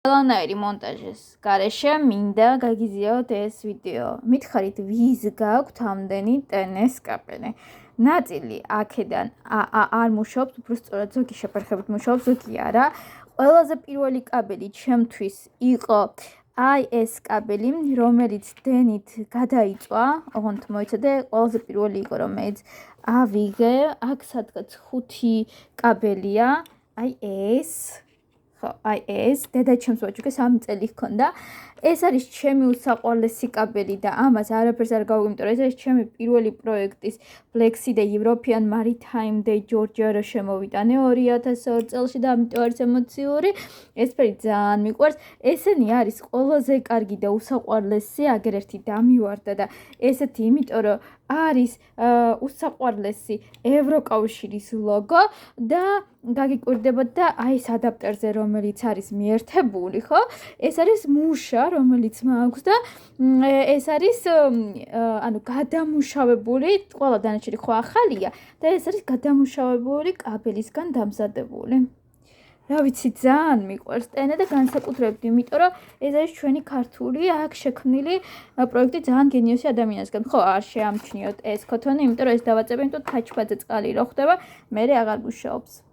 ყველანაირი მონტაჟის გარეშე მინდა გაგიზიაროთ ეს ვიდეო. მითხარით ვის გაქვთ ამდენი ტენეს კაბელი. ნაწილი აქედან არ მუშაობს, უფრო სწორად ზოგი შეფერხებით მუშაობს, ზოგი არა. ყველაზე პირველი კაბელი ჩემთვის იყო აი ეს კაბელი, რომელიც დენით გადაიწვა, ოღონდ მოიცადე, ყველაზე პირველი იყო, რომელიც ავიღე, აქ სადღაც 5 კაბელია, აი ეს აი ეს დედაჩემს ვაჭუქეს 3 წელი ჰქონდა. ეს არის ჩემი უსაყვარლესი კაბელი და ამას არაფერს არ გავიგებ, ეს არის ჩემი პირველი პროექტის Flexi და European Maritime Day Georgia-რა შემოვიტანე 2002 წელს და ამიტომ არის ემოციური. ეს ფერი ძალიან მიყვარს. ესენი არის ყველაზე კარგი და უსაყვარლესი, აგერ ერთი დამივარდა და ესეთი, იმიტომ რომ არის უსაყვარლესი ევროკავშირის ლოგო და გაგიკვირდებოდ და აი ეს ადაპტერზე რომელიც არის მიერთებული, ხო? ეს არის მუშა, რომელიც მაქვს და ეს არის ანუ გადამუშავებული, ყველა დანარჩენი ხო ახალია და ეს არის გადამუშავებული კაბელისგან დამზადებული. რა ვიცი, ძალიან მიყვარს ტენა და განსაკუთრებით, იმიტომ რომ ეს არის ჩვენი ქართული, აქ შექმნილი პროექტი ძალიან გენიოსი ადამიანისგან. ხო, არ შეამჩნიოთ ეს ქოთონი, იმიტომ რომ ეს დავაწები, იმიტომ touchpad-ზე წყალი რო ხდება, მერე აღარ მუშაობს.